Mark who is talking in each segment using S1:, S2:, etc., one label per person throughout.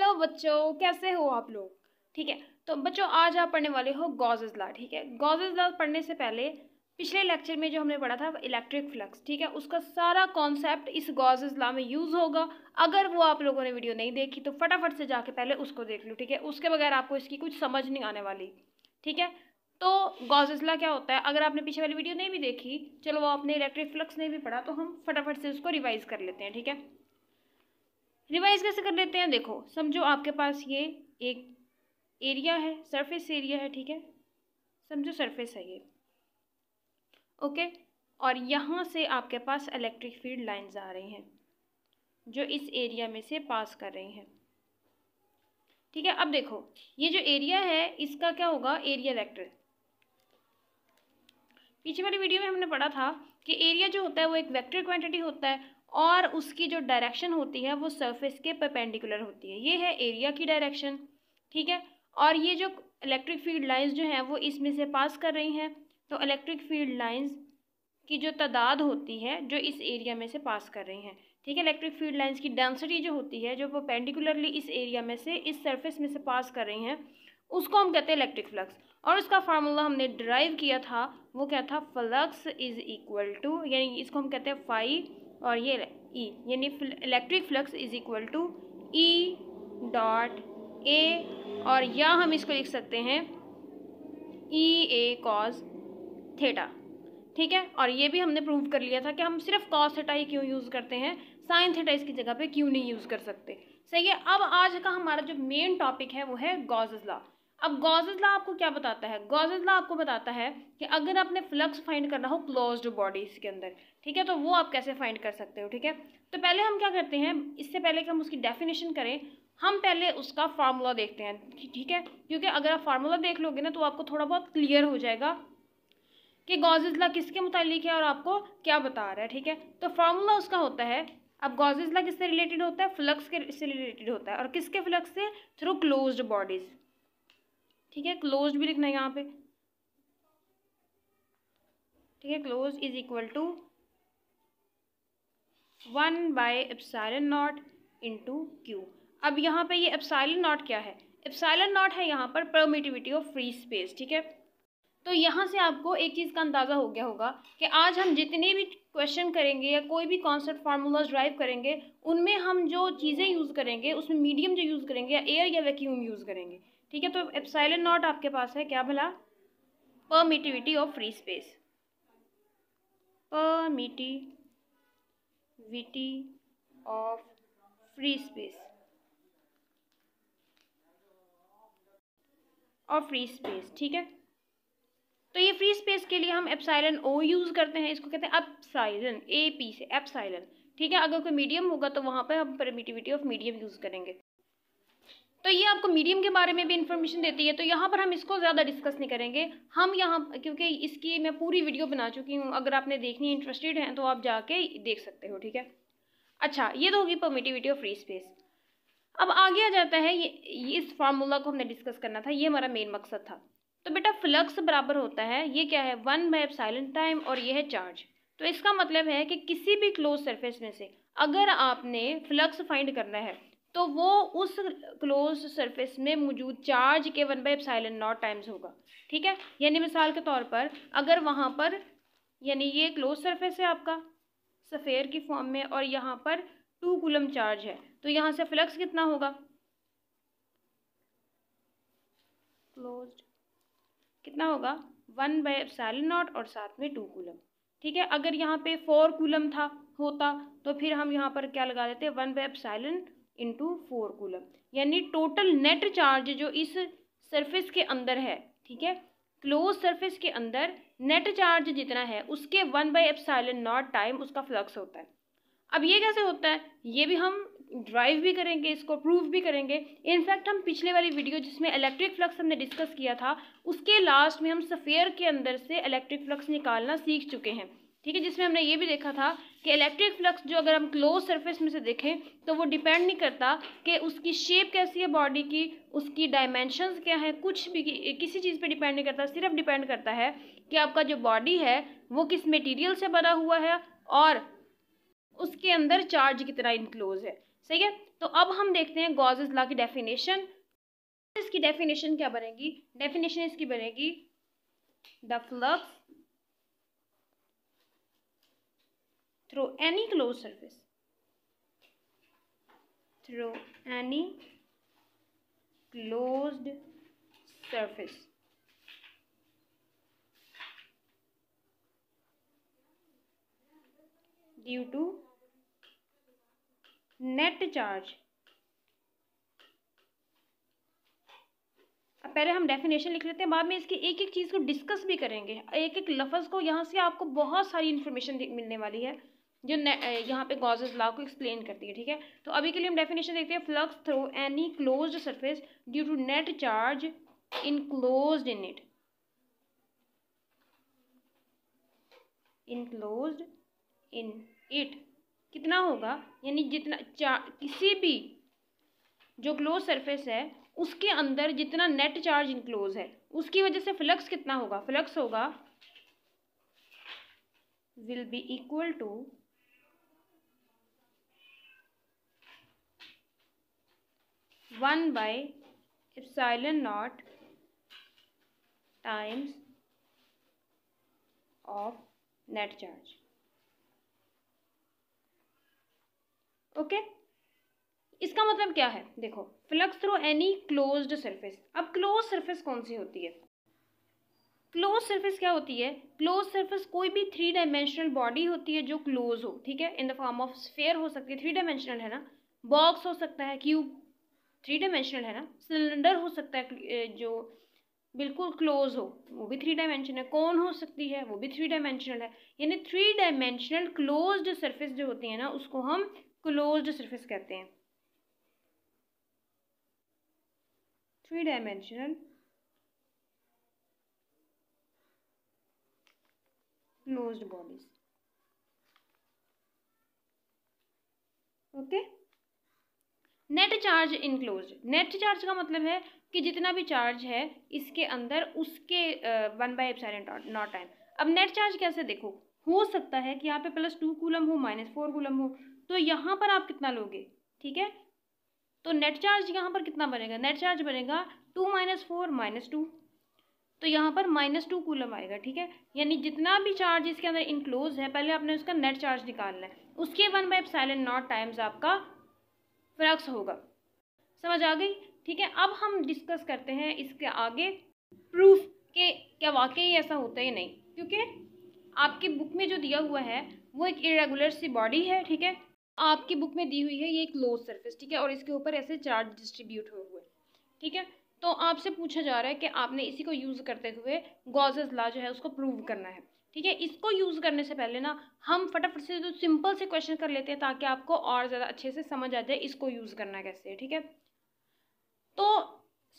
S1: Hello बच्चों, कैसे हो आप लोग। ठीक है, तो बच्चों आज आप पढ़ने वाले हो गॉसेस लॉ। ठीक है, गॉसेस लॉ पढ़ने से पहले पिछले लेक्चर में जो हमने पढ़ा था इलेक्ट्रिक फ्लक्स, ठीक है, उसका सारा कॉन्सेप्ट इस गॉसेस लॉ में यूज़ होगा। अगर वो आप लोगों ने वीडियो नहीं देखी तो फटाफट से जाके पहले उसको देख लो। ठीक है, उसके बगैर आपको इसकी कुछ समझ नहीं आने वाली। ठीक है, तो गॉसेस लॉ क्या होता है, अगर आपने पीछे वाली वीडियो नहीं भी देखी, चलो वो आपने इलेक्ट्रिक फ्लक्स नहीं भी पढ़ा, तो हम फटाफट से उसको रिवाइज कर लेते हैं। ठीक है, रिवाइज कैसे कर लेते हैं, देखो समझो आपके पास ये एक एरिया है, सरफेस एरिया है। ठीक है, समझो सरफेस है ये, ओके। और यहाँ से आपके पास इलेक्ट्रिक फील्ड लाइंस आ रही हैं जो इस एरिया में से पास कर रही हैं। ठीक है, अब देखो ये जो एरिया है इसका क्या होगा, एरिया वेक्टर। पीछे वाली वीडियो में हमने पढ़ा था कि एरिया जो होता है वो एक वेक्टर क्वांटिटी होता है और उसकी जो डायरेक्शन होती है वो सरफेस के परपेंडिकुलर होती है। ये है एरिया की डायरेक्शन। ठीक है, और ये जो इलेक्ट्रिक फील्ड लाइंस जो हैं वो इसमें से पास कर रही हैं, तो इलेक्ट्रिक फील्ड लाइंस की जो तादाद होती है जो इस एरिया में से पास कर रही हैं। ठीक है, इलेक्ट्रिक फील्ड लाइंस की डेंसिटी जो होती है जो परपेंडिकुलरली इस एरिया में से इस सरफेस में से पास कर रही हैं, उसको हम कहते हैं इलेक्ट्रिक फ्लक्स। और उसका फार्मूला हमने डिराइव किया था, वो क्या था, फ्लक्स इज इक्वल टू, यानी इसको हम कहते हैं फाई और ये ई, यानी electric flux is equal to E dot A, और या हम इसको लिख सकते हैं ई ए कॉस थीटा। ठीक है, और ये भी हमने प्रूव कर लिया था कि हम सिर्फ कॉस थीटा ही क्यों यूज़ करते हैं, साइन थीटा इसकी जगह पे क्यों नहीं यूज़ कर सकते। सही है, अब आज का हमारा जो मेन टॉपिक है वो है गॉसेस लॉ। अब गॉसेस लॉ आपको क्या बताता है, गॉसेस लॉ आपको बताता है कि अगर आपने फ्लक्स फाइंड करना हो क्लोज्ड बॉडीज के अंदर, ठीक है, तो वो आप कैसे फाइंड कर सकते हो। ठीक है, तो पहले हम क्या करते हैं, इससे पहले कि हम उसकी डेफिनेशन करें, हम पहले उसका फार्मूला देखते हैं। ठीक है, क्योंकि अगर आप फार्मूला देख लोगे ना तो आपको थोड़ा बहुत क्लियर हो जाएगा कि गॉसेस लॉ किसके मुतालिक है और आपको क्या बता रहा है। ठीक है, तो फार्मूला उसका होता है, अब गॉसेस लॉ किससे रिलेटेड होता है, फ्लक्स के से रिलेटेड होता है, और किसके फ्लक्स से, थ्रू क्लोज्ड बॉडीज। ठीक है, क्लोज्ड भी लिखना है यहाँ पे। ठीक है, close is equal to 1/ε0 into Q. अब यहाँ पे ये एप्सिलॉन नॉट क्या है, एप्सिलॉन नॉट है यहाँ पर परमिटिविटी ऑफ फ्री स्पेस। ठीक है, तो यहाँ से आपको एक चीज़ का अंदाज़ा हो गया होगा कि आज हम जितने भी क्वेश्चन करेंगे या कोई भी कॉन्सेप्ट फार्मूलाज ड्राइव करेंगे, उनमें हम जो चीज़ें यूज़ करेंगे उसमें मीडियम जो यूज़ करेंगे या एयर या वैक्यूम यूज़ करेंगे। ठीक है, तो एप्सिलॉन नॉट आपके पास है क्या भला, permittivity of free space, permittivity of free space, और फ्री स्पेस। ठीक है, तो ये फ्री स्पेस के लिए हम एप्सिलॉन ओ यूज़ करते हैं, इसको कहते हैं एप्सिलॉन, ए पी से एप्सिलॉन। ठीक है, अगर कोई मीडियम होगा तो वहाँ पे हम परमिटिविटी ऑफ मीडियम यूज़ करेंगे। तो ये आपको मीडियम के बारे में भी इंफॉर्मेशन देती है, तो यहाँ पर हम इसको ज़्यादा डिस्कस नहीं करेंगे हम यहाँ, क्योंकि इसकी मैं पूरी वीडियो बना चुकी हूँ, अगर आपने देखनी इंटरेस्टेड हैं तो आप जाके देख सकते हो। ठीक है, अच्छा ये तो होगी परमिटिविटी ऑफ फ्री स्पेस। अब आगे आ जाता है ये इस फार्मूला को हमने डिस्कस करना था, ये हमारा मेन मकसद था। तो बेटा फ्लक्स बराबर होता है, ये क्या है, 1/ε टाइम, और ये है चार्ज। तो इसका मतलब है कि किसी भी क्लोज सरफेस में से अगर आपने फ्लक्स फाइंड करना है तो वो उस क्लोज सरफेस में मौजूद चार्ज के 1/ε0 टाइम्स होगा। ठीक है, यानी मिसाल के तौर पर अगर वहाँ पर, यानी ये क्लोज सरफेस है आपका सफ़ेयर की फॉर्म में, और यहाँ पर 2 कूलम चार्ज है, तो यहाँ से फ्लक्स कितना होगा, क्लोज्ड कितना होगा, 1/ε0 और साथ में 2 कूलम। ठीक है, अगर यहाँ पे 4 कूलम था होता तो फिर हम यहाँ पर क्या लगा देते, 1/ε इंटू 4 कूलम, यानी टोटल नेट चार्ज जो इस सरफेस के अंदर है, ठीक है, क्लोज सरफेस के अंदर नेट चार्ज जितना है उसके 1/ε0 टाइम उसका फ्लक्स होता है। अब ये कैसे होता है, ये भी हम ड्राइव भी करेंगे, इसको प्रूव भी करेंगे। इनफैक्ट हम पिछले वाली वीडियो जिसमें इलेक्ट्रिक फ्लक्स हमने डिस्कस किया था उसके लास्ट में हम सफ़ेयर के अंदर से इलेक्ट्रिक फ्लक्स निकालना सीख चुके हैं। ठीक है, जिसमें हमने ये भी देखा था कि इलेक्ट्रिक फ्लक्स जो अगर हम क्लोज सरफेस में से देखें तो वो डिपेंड नहीं करता कि उसकी शेप कैसी है बॉडी की, उसकी डायमेंशंस क्या है, कुछ भी किसी चीज़ पे डिपेंड नहीं करता, सिर्फ डिपेंड करता है कि आपका जो बॉडी है वो किस मटेरियल से बना हुआ है और उसके अंदर चार्ज कितना इनक्लोज है। सही है। तो अब हम देखते हैं गॉसेस लॉ की डेफिनेशन। इसकी डेफिनेशन क्या बनेगी, डेफिनेशन इसकी बनेगी the flux through any close surface, through any closed surface due to net charge। अब पहले हम डेफिनेशन लिख लेते हैं, बाद में इसकी एक एक चीज़ को डिस्कस भी करेंगे, एक एक लफ्ज़ को। यहाँ से आपको बहुत सारी इन्फॉर्मेशन मिलने वाली है जो यहाँ पे गॉसेस लॉ को एक्सप्लेन करती है, ठीक है। तो अभी के लिए हम डेफिनेशन देखते हैं, flux through any closed surface due to net charge enclosed in it, enclosed in it कितना होगा, यानी जितना किसी भी जो क्लोज सरफेस है उसके अंदर जितना नेट चार्ज इनक्लोज है उसकी वजह से फ्लक्स कितना होगा, फ्लक्स होगा will be equal to 1/ε0 times of net charge. Okay, इसका मतलब क्या है, देखो flux through any closed surface. अब क्लोज सरफेस कौन सी होती है, क्लोज सरफेस क्या होती है, क्लोज सरफेस कोई भी 3 डायमेंशनल बॉडी होती है जो क्लोज हो, ठीक है, in the form of sphere हो सकती है, 3 डायमेंशनल है ना, बॉक्स हो सकता है, क्यूब 3 डायमेंशनल है ना, सिलेंडर हो सकता है जो बिल्कुल क्लोज हो वो भी 3 डायमेंशन है, कौन हो सकती है वो भी 3 डायमेंशनल है। यानी 3 डायमेंशनल क्लोज्ड सरफेस जो होती है ना उसको हम क्लोज्ड सरफेस कहते हैं, 3 dimensional closed bodies. Okay, net charge enclosed, net charge का मतलब है कि जितना भी चार्ज है इसके अंदर उसके 1/ε0 टाइम। अब नेट चार्ज कैसे, देखो हो सकता है कि यहाँ पे +2 कूलम हो, -4 कूलम हो, तो यहाँ पर आप कितना लोगे, ठीक है, तो नेट चार्ज यहाँ पर कितना बनेगा, नेट चार्ज बनेगा 2 - 4 -2, तो यहाँ पर -2 कूलम आएगा, ठीक है। यानी जितना भी चार्ज इसके अंदर इनक्लोज है पहले आपने उसका नेट चार्ज निकालना है, उसके 1/ε0 टाइम्स आपका फ्लक्स होगा। समझ आ गई, ठीक है। अब हम डिस्कस करते हैं इसके आगे प्रूफ के क्या वाकई ऐसा होता है या नहीं, क्योंकि आपकी बुक में जो दिया हुआ है वो एक इरेगुलर सी बॉडी है, ठीक है, आपकी बुक में दी हुई है ये क्लोज सरफेस, ठीक है, और इसके ऊपर ऐसे चार्ज डिस्ट्रीब्यूट हुए हुए, ठीक है। तो आपसे पूछा जा रहा है कि आपने इसी को यूज़ करते हुए गॉसेस लॉ जो है उसको प्रूव करना है, ठीक है। इसको यूज़ करने से पहले ना हम फटाफट से जो सिंपल से क्वेश्चन कर लेते हैं ताकि आपको और ज़्यादा अच्छे से समझ आ जाए इसको यूज़ करना कैसे है, ठीक है। तो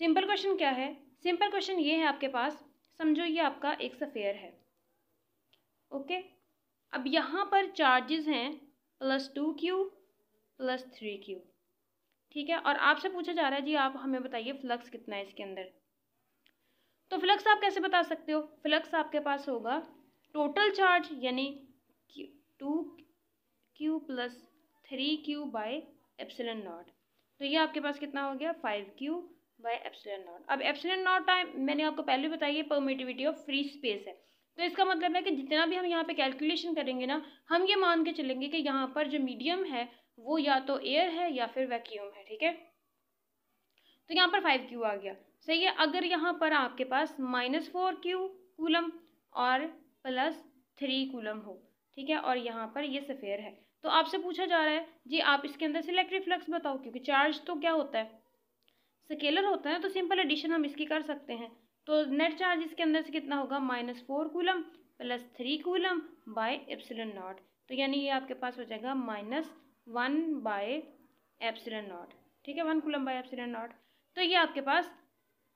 S1: सिंपल क्वेश्चन क्या है, सिंपल क्वेश्चन ये है आपके पास, समझो ये आपका एक स्फीयर है, ओके। अब यहाँ पर चार्जेस हैं +2q +3q, ठीक है, और आपसे पूछा जा रहा है जी आप हमें बताइए फ्लक्स कितना है इसके अंदर। तो फ्लक्स आप कैसे बता सकते हो, फ्लक्स आपके पास होगा टोटल चार्ज यानी 2q + 3q/ε0, तो ये आपके पास कितना हो गया 5q/ε0। अब ε0 टाइम मैंने आपको पहले बताया परमिटिविटी ऑफ फ्री स्पेस है, तो इसका मतलब है कि जितना भी हम यहाँ पे कैलकुलेशन करेंगे ना हम ये मान के चलेंगे कि यहाँ पर जो मीडियम है वो या तो एयर है या फिर वैक्यूम है, ठीक है। तो यहाँ पर 5q आ गया, सही है। अगर यहाँ पर आपके पास -4q कूलम और +3 कूलम हो, ठीक है, और यहाँ पर ये स्फीयर है, तो आपसे पूछा जा रहा है जी आप इसके अंदर से इलेक्ट्रिक फ्लक्स बताओ, क्योंकि चार्ज तो क्या होता है स्केलर होता है, तो सिंपल एडिशन हम इसकी कर सकते हैं। तो नेट चार्ज इसके अंदर से कितना होगा -4 कूलम +3 कूलम /ε0, तो यानी ये आपके पास हो जाएगा -1/ε0, ठीक है, 1 कूलम /ε0, तो ये आपके पास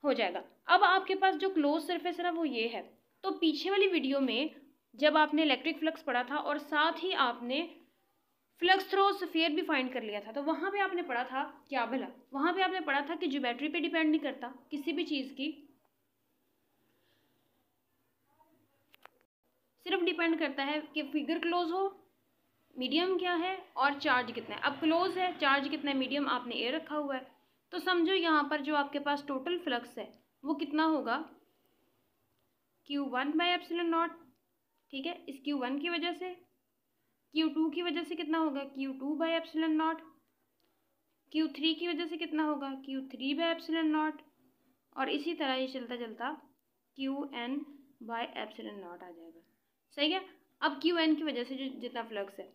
S1: हो जाएगा। अब आपके पास जो क्लोज सरफेस है ना वो ये है। तो पीछे वाली वीडियो में जब आपने इलेक्ट्रिक फ्लक्स पढ़ा था और साथ ही आपने फ्लक्स थ्रू स्फीयर भी फाइंड कर लिया था, तो वहाँ पे आपने पढ़ा था क्या भला, वहाँ पे आपने पढ़ा था कि ज्योमेट्री पे डिपेंड नहीं करता किसी भी चीज़ की, सिर्फ डिपेंड करता है कि फिगर क्लोज हो मीडियम क्या है और चार्ज कितना है। अब क्लोज है, चार्ज कितना है, मीडियम, आपने ए रखा हुआ है, तो समझो यहाँ पर जो आपके पास टोटल फ्लक्स है वो कितना होगा, Q1/ε0। ठीक है, इस Q1 की वजह से, Q2 की वजह से कितना होगा, Q2/ε0, Q3 की वजह से कितना होगा, Q3/ε0, और इसी तरह ये चलता चलता Qn/ε0 आ जाएगा। सही है। अब Qn की वजह से जो जितना फ्लक्स है,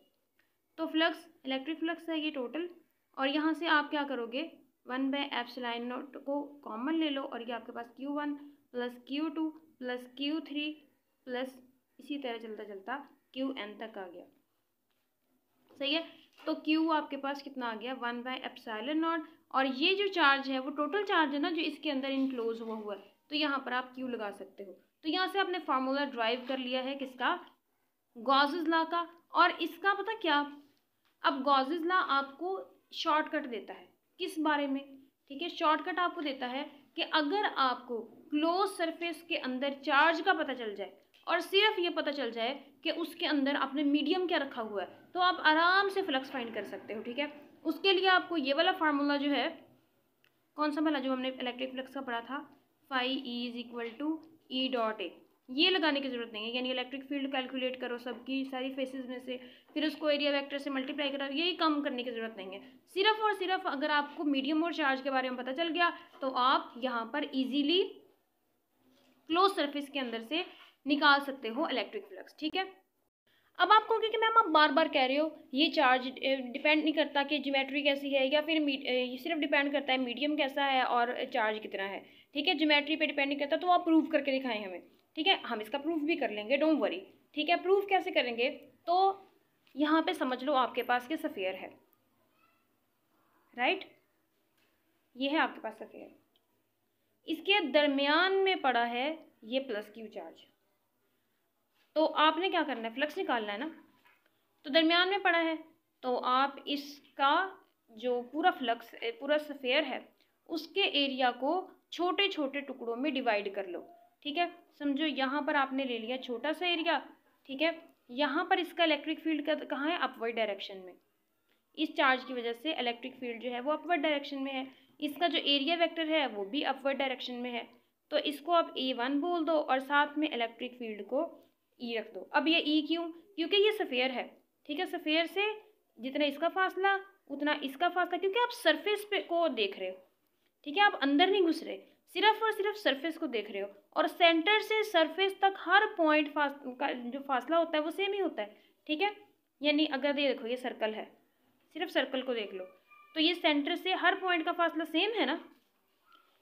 S1: तो फ्लक्स इलेक्ट्रिक फ्लक्स है ये टोटल, और यहाँ से आप क्या करोगे, 1/ε0 को कॉमन ले लो, और ये आपके पास Q1 plus Q2 plus Q3 plus इसी तरह चलता चलता Qn तक आ गया। सही है। तो Q आपके पास कितना आ गया, 1/ε0, और ये जो चार्ज है वो टोटल चार्ज है ना जो इसके अंदर इनक्लोज हुआ है, तो यहाँ पर आप Q लगा सकते हो। तो यहाँ से आपने फार्मूला ड्राइव कर लिया है किसका, गॉसेस लॉ का। और इसका पता क्या, अब गॉसेस लॉ आपको शॉर्टकट देता है किस बारे में, ठीक है, शॉर्टकट आपको देता है कि अगर आपको क्लोज सरफेस के अंदर चार्ज का पता चल जाए और सिर्फ ये पता चल जाए कि उसके अंदर आपने मीडियम क्या रखा हुआ है, तो आप आराम से फ्लक्स फाइंड कर सकते हो। ठीक है, उसके लिए आपको ये वाला फार्मूला जो है, कौन सा वाला जो हमने इलेक्ट्रिक फ्लक्स का पढ़ा था, phi E is equal to E dot A, ये लगाने की जरूरत नहीं है। यानी इलेक्ट्रिक फील्ड कैलकुलेट करो सबकी सारी फेसेस में से, फिर उसको एरिया वेक्टर से मल्टीप्लाई करो, यही काम करने की जरूरत नहीं है। सिर्फ और सिर्फ अगर आपको मीडियम और चार्ज के बारे में पता चल गया तो आप यहाँ पर इजीली क्लोज सरफेस के अंदर से निकाल सकते हो इलेक्ट्रिक फ्लक्स। ठीक है, अब आप कहोगे कि मैम आप बार बार कह रहे हो ये चार्ज डिपेंड नहीं करता कि ज्योमेट्री कैसी है, या फिर ये सिर्फ डिपेंड करता है मीडियम कैसा है और चार्ज कितना है। ठीक है, ज्योमेट्री पे डिपेंड नहीं करता, तो आप प्रूव करके दिखाएं हमें। ठीक है, हम इसका प्रूफ भी कर लेंगे, डोंट वरी। ठीक है, प्रूफ कैसे करेंगे, तो यहाँ पे समझ लो आपके पास के सफेयर है, राइट, ये है आपके पास सफेयर, इसके दरमियान में पड़ा है ये प्लस क्यू चार्ज, तो आपने क्या करना है, फ्लक्स निकालना है ना, तो दरमियान में पड़ा है, तो आप इसका जो पूरा फ्लक्स पूरा स्फीयर है उसके एरिया को छोटे छोटे टुकड़ों में डिवाइड कर लो। ठीक है, समझो यहाँ पर आपने ले लिया छोटा सा एरिया। ठीक है, यहाँ पर इसका इलेक्ट्रिक फील्ड का कहाँ है, अपवर्ड डायरेक्शन में, इस चार्ज की वजह से इलेक्ट्रिक फील्ड जो है वो अपवर्ड डायरेक्शन में है। इसका जो एरिया वेक्टर है वो भी अपवर्ड डायरेक्शन में है, तो इसको आप E1 बोल दो और साथ में इलेक्ट्रिक फील्ड को E रख दो। अब ये E क्यों, क्योंकि ये सफेयर है। ठीक है, सफेयर से जितना इसका फासला उतना इसका फासला, क्योंकि आप सरफेस पे को देख रहे हो। ठीक है, आप अंदर नहीं घुस रहे, सिर्फ और सिर्फ सरफेस को देख रहे हो, और सेंटर से सरफेस तक हर पॉइंट का जो फासला होता है वो सेम ही होता है। ठीक है, यानी अगर ये देखो ये सर्कल है, सिर्फ सर्कल को देख लो, तो ये सेंटर से हर पॉइंट का फासला सेम है ना।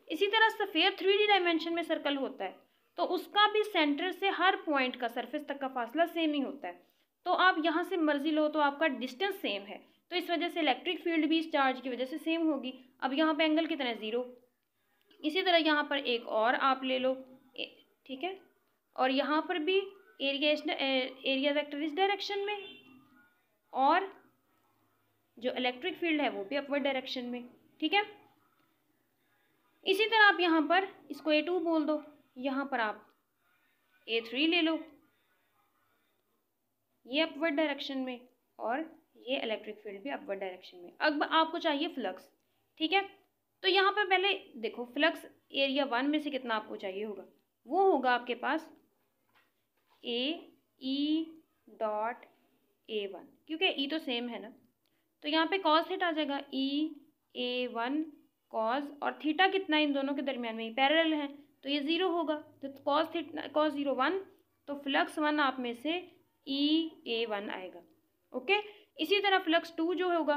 S1: इसी तरह सफेयर 3D डायमेंशन में सर्कल होता है, तो उसका भी सेंटर से हर पॉइंट का सरफेस तक का फासला सेम ही होता है। तो आप यहाँ से मर्जी लो तो आपका डिस्टेंस सेम है, तो इस वजह से इलेक्ट्रिक फील्ड भी इस चार्ज की वजह से सेम होगी। अब यहाँ पे एंगल कितना है, 0। इसी तरह यहाँ पर एक और आप ले लो, ठीक है, और यहाँ पर भी एरिया वेक्टर इस डायरेक्शन में, और जो इलेक्ट्रिक फील्ड है वो भी अपवर्ड डायरेक्शन में। ठीक है, इसी तरह आप यहाँ पर इसको A2 बोल दो, यहाँ पर आप A3 ले लो, ये अपवर्ड डायरेक्शन में और ये इलेक्ट्रिक फील्ड भी अपवर्ड डायरेक्शन में। अब आपको चाहिए फ्लक्स। ठीक है, तो यहाँ पर पहले देखो फ्लक्स एरिया 1 में से कितना आपको चाहिए होगा, वो होगा आपके पास E डॉट A1, क्योंकि E तो सेम है ना, तो यहाँ पे कॉस थीटा आ जाएगा, A1 कॉस, और थीटा कितना इन दोनों के दरमियान में पैरेलल है, तो ये 0 होगा, तो कॉस 0 1, तो फ्लक्स 1 आप में से A1 आएगा। ओके, इसी तरह फ्लक्स 2 जो होगा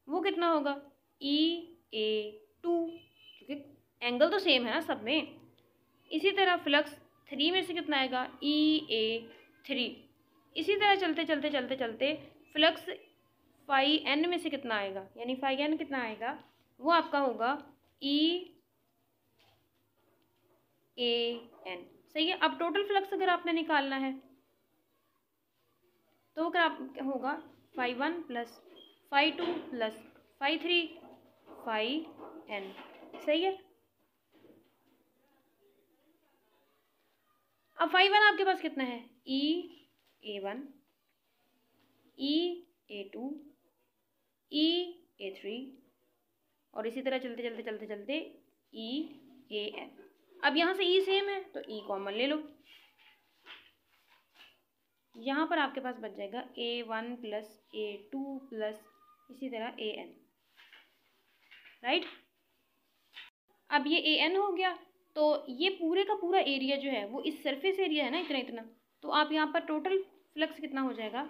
S1: वो कितना होगा, A2, क्योंकि एंगल तो सेम है ना सब में। इसी तरह फ्लक्स 3 में से कितना आएगा, A3। इसी तरह चलते चलते चलते चलते फ्लक्स फाई n में से कितना आएगा, यानी फाई n कितना आएगा, वो आपका होगा EAN। सही है। अब टोटल फ्लक्स अगर आपने निकालना है तो क्या होगा, phi 1 plus phi 2 plus phi 3 phi n। सही है। अब फाई 1 आपके पास कितना है, EA1 EA2 EA3 और इसी तरह चलते चलते चलते चलते EAN। अब यहाँ से E सेम है तो E कॉमन ले लो, यहाँ पर आपके पास बच जाएगा A1 प्लस A2 प्लस इसी तरह AN, राइट। अब ये AN हो गया, तो ये पूरे का पूरा एरिया जो है वो इस सरफेस एरिया है ना, इतना इतना, तो आप यहाँ पर टोटल फ्लक्स कितना हो जाएगा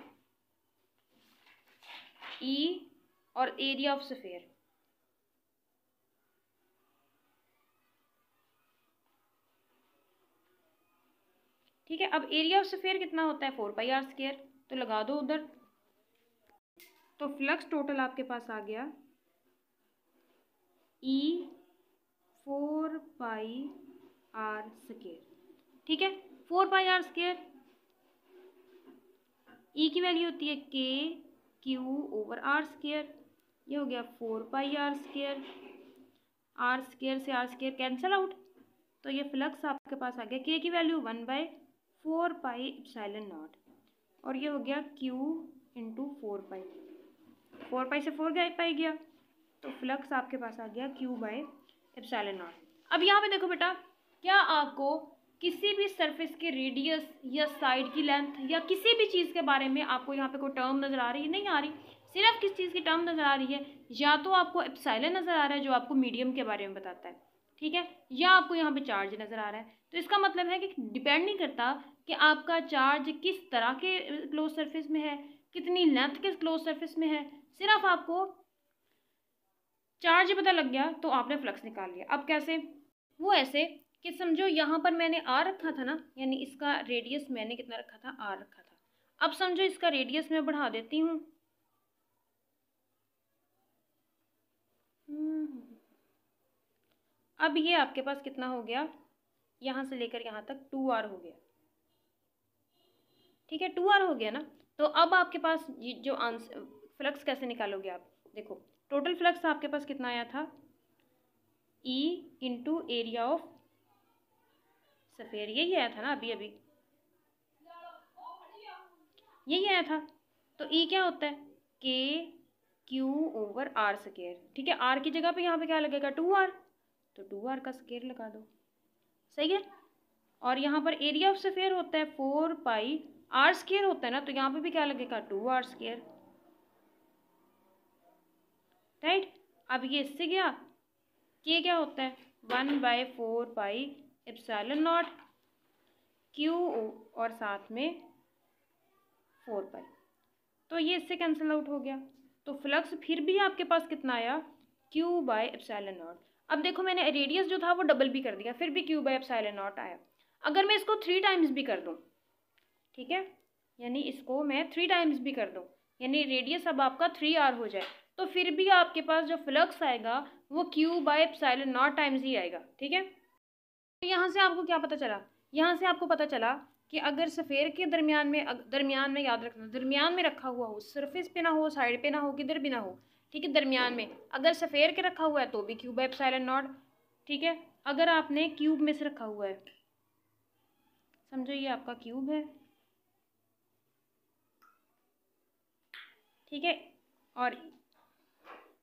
S1: E और एरिया ऑफ स्फीयर, ठीक है। अब एरिया ऑफ स्फीयर कितना होता है 4πr², तो लगा दो उधर, तो फ्लक्स टोटल आपके पास आ गया E 4πr², ठीक है। 4πr², E की वैल्यू होती है KQ/r², ये हो गया 4πr², r² से r² कैंसल आउट, तो ये फ्लक्स आपके पास आ गया K की वैल्यू 1/4πε0 और ये हो गया Q इंटू 4π, 4π से 4π गया, तो फ्लक्स आपके पास आ गया Q/ε0। अब यहाँ पे देखो बेटा, क्या आपको किसी भी सरफेस के रेडियस या साइड की लेंथ या किसी भी चीज़ के बारे में आपको यहाँ पे कोई टर्म नज़र आ रही है? नहीं आ रही। सिर्फ किस चीज़ की टर्म नज़र आ रही है? या तो आपको एप्सिलॉन नज़र आ रहा है जो आपको मीडियम के बारे में बताता है, ठीक है, या आपको यहाँ पे चार्ज नज़र आ रहा है। तो इसका मतलब है कि डिपेंड नहीं करता कि आपका चार्ज किस तरह के क्लोज सरफेस में है, कितनी लेंथ के क्लोज सरफेस में है, सिर्फ आपको चार्ज पता लग गया तो आपने फ्लक्स निकाल लिया। अब कैसे? वो ऐसे कि समझो यहाँ पर मैंने R रखा था ना, यानी इसका रेडियस मैंने कितना रखा था, R रखा था। अब समझो इसका रेडियस मैं बढ़ा देती हूँ, अब ये आपके पास कितना हो गया, यहाँ से लेकर यहाँ तक 2R हो गया, ठीक है, 2R हो गया ना। तो अब आपके पास ये जो आंसर फ्लक्स कैसे निकालोगे आप? देखो टोटल फ्लक्स आपके पास कितना आया था, E into area of sphere, यही आया था ना अभी अभी, यही आया था। तो E क्या होता है, KQ/r², ठीक है। R की जगह पे यहाँ पे क्या लगेगा 2R, तो 2R का स्क्वायर लगा दो, सही है। और यहाँ पर एरिया ऑफ स्फीयर होता है 4πr² होता है ना, तो यहाँ पे भी क्या लगेगा 2r², राइट। अब ये इससे गया, K क्या होता है 1/4πε0 Q और साथ में 4π, तो ये इससे कैंसिल आउट हो गया। तो फ्लक्स फिर भी आपके पास कितना आया, Q/ε0। अब देखो मैंने रेडियस जो था वो डबल भी कर दिया, फिर भी Q/ε0 आया। अगर मैं इसको 3 टाइम्स भी कर दूं, ठीक है, यानी इसको मैं 3 टाइम्स भी कर दूं, यानी रेडियस अब आपका 3R हो जाए, तो फिर भी आपके पास जो फ्लक्स आएगा वो Q/ε0 टाइम्स ही आएगा, ठीक है। तो यहाँ से आपको क्या पता चला? यहाँ से आपको पता चला कि अगर स्फीयर के दरमियान में याद रखना, दरमियान में रखा हुआ हो, सरफेस पे ना हो, साइड पे ना हो, किधर भी ना हो, ठीक है, दरमियान में अगर स्फीयर के रखा हुआ है तो भी Q/ε0, ठीक है। अगर आपने क्यूब में से रखा हुआ है, समझो ये आपका क्यूब है, ठीक है, और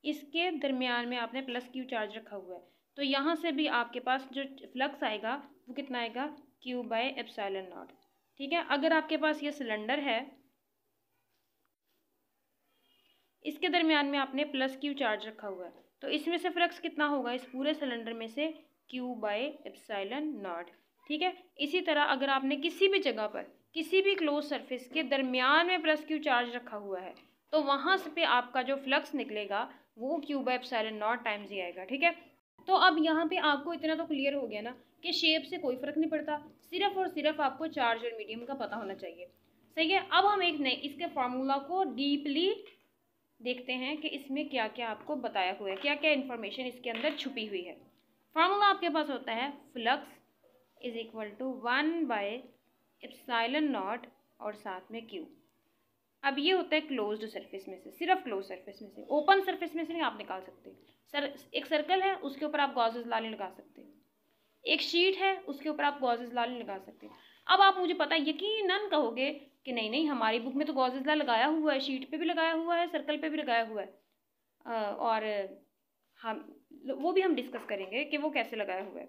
S1: इसके दरमियान में आपने +Q चार्ज रखा हुआ है, तो यहाँ से भी आपके पास जो फ्लक्स आएगा वो कितना आएगा Q/ε0, ठीक है। अगर आपके पास ये सिलेंडर है, इसके दरमियान में आपने +Q चार्ज रखा हुआ है, तो इसमें से फ्लक्स कितना होगा इस पूरे सिलेंडर में से Q/ε0, ठीक है। इसी तरह अगर आपने किसी भी जगह पर किसी भी क्लोज सरफेस के दरमियान में +Q चार्ज रखा हुआ है, तो वहाँ से पे आपका जो फ्लक्स निकलेगा वो Q/ε0 टाइम्स ही आएगा, ठीक है। तो अब यहाँ पे आपको इतना तो क्लियर हो गया ना कि शेप से कोई फ़र्क नहीं पड़ता, सिर्फ और सिर्फ आपको चार्ज और मीडियम का पता होना चाहिए, सही है। अब हम एक नए इसके फार्मूला को डीपली देखते हैं कि इसमें क्या क्या आपको बताया हुआ है, क्या क्या इन्फॉर्मेशन इसके अंदर छुपी हुई है। फार्मूला आपके पास होता है फ्लक्स इज इक्वल टू 1/ε0 और साथ में Q। अब ये होता है क्लोज्ड सरफेस में से, सिर्फ क्लोज सरफेस में से, ओपन सरफेस में से नहीं आप निकाल सकते। एक सर्कल है उसके ऊपर आप गॉसेस लॉ नहीं लगा सकते, एक शीट है उसके ऊपर आप गॉसेस लॉ नहीं लगा सकते। अब आप मुझे पता है यकीनन कहोगे कि नहीं नहीं हमारी बुक में तो गॉसेस लॉ लगाया हुआ है, शीट पे भी लगाया हुआ है, सर्कल पे भी लगाया हुआ है, और हम वो भी हम डिस्कस करेंगे कि वो कैसे लगाया हुआ है।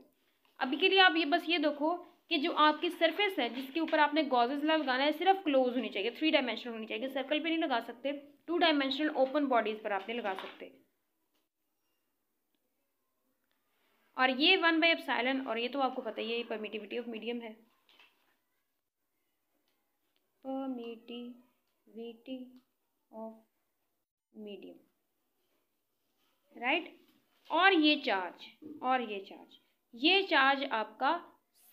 S1: अभी के लिए आप ये बस ये देखो कि जो आपकी सरफेस है जिसके ऊपर आपने गॉसेस लॉ लगाना है सिर्फ क्लोज होनी चाहिए, 3 डायमेंशनल होनी चाहिए, सर्कल पे नहीं लगा सकते, 2 डायमेंशनल ओपन बॉडीज पर आपने लगा सकते। और ये 1/ε, और ये तो आपको पता ही है, ये परमिटिविटी ऑफ मीडियम है, परमिटिविटी ऑफ मीडियम, राइट। और ये चार्ज आपका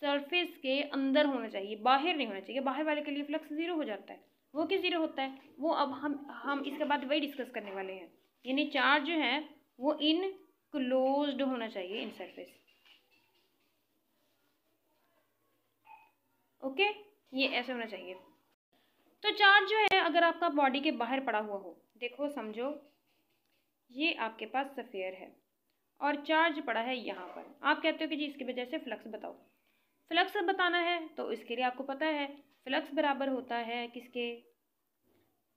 S1: सरफेस के अंदर होना चाहिए, बाहर नहीं होना चाहिए। बाहर वाले के लिए फ्लक्स जीरो हो जाता है। वो क्यों जीरो होता है वो अब हम इसके बाद वही डिस्कस करने वाले हैं। यानी चार्ज जो है वो इन क्लोज्ड होना चाहिए इन सरफेस। ओके, ये ऐसे होना चाहिए। तो चार्ज जो है अगर आपका बॉडी के बाहर पड़ा हुआ हो, देखो समझो ये आपके पास स्फीयर है और चार्ज पड़ा है यहाँ पर। आप कहते हो कि जी इसकी वजह से फ्लक्स बताओ। फ्लक्स बताना है तो इसके लिए आपको पता है फ्लक्स बराबर होता है किसके,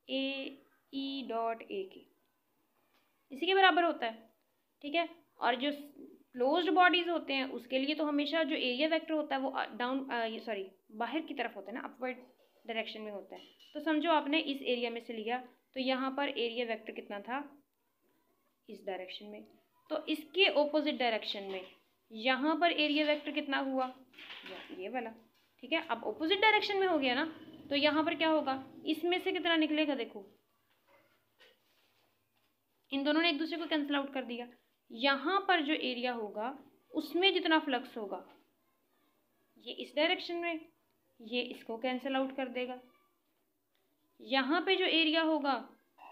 S1: E डॉट ए के, इसी के बराबर होता है, ठीक है। और जो क्लोज्ड बॉडीज होते हैं उसके लिए तो हमेशा जो एरिया वेक्टर होता है वो डाउन बाहर की तरफ होता है ना, अपवर्ड डायरेक्शन में होता है। तो समझो आपने इस एरिया में से लिया तो यहाँ पर एरिया वेक्टर कितना था, इस डायरेक्शन में, तो इसके ऑपोजिट डायरेक्शन में यहाँ पर एरिया वेक्टर कितना हुआ, ये वाला, ठीक है। अब ऑपोजिट डायरेक्शन में हो गया ना, तो यहाँ पर क्या होगा, इसमें से कितना निकलेगा, देखो इन दोनों ने एक दूसरे को कैंसिल आउट कर दिया। यहाँ पर जो एरिया होगा उसमें जितना फ्लक्स होगा ये इस डायरेक्शन में, ये इसको कैंसिल आउट कर देगा। यहाँ पे जो एरिया होगा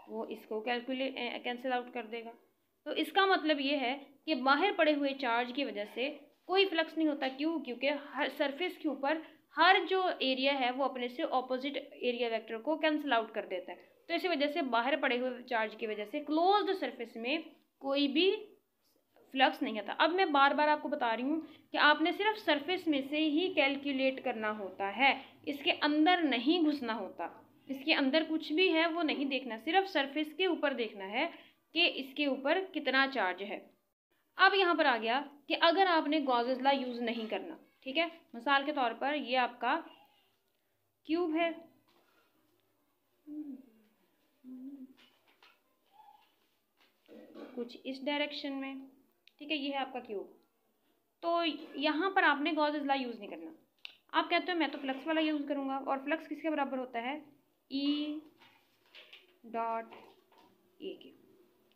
S1: वो इसको कैंसिल आउट कर देगा। तो इसका मतलब ये है कि बाहर पड़े हुए चार्ज की वजह से कोई फ्लक्स नहीं होता। क्यों? क्योंकि हर सरफेस के ऊपर हर जो एरिया है वो अपने से ऑपोजिट एरिया वेक्टर को कैंसिल आउट कर देता है। तो इसी वजह से बाहर पड़े हुए चार्ज की वजह से क्लोज्ड सरफेस में कोई भी फ्लक्स नहीं आता। अब मैं बार बार आपको बता रही हूँ कि आपने सिर्फ सरफेस में से ही कैलकुलेट करना होता है, इसके अंदर नहीं घुसना होता। इसके अंदर कुछ भी है वो नहीं देखना, सिर्फ सरफेस के ऊपर देखना है कि इसके ऊपर कितना चार्ज है। अब यहाँ पर आ गया कि अगर आपने गॉसेस लॉ यूज़ नहीं करना, ठीक है, मिसाल के तौर पर ये आपका क्यूब है, कुछ इस डायरेक्शन में, ठीक है, ये है आपका क्यूब। तो यहाँ पर आपने गॉसेस लॉ यूज़ नहीं करना। आप कहते हो मैं तो फ्लक्स वाला यूज़ करूँगा, और फ्लक्स किसके बराबर होता है, E डॉट ए के,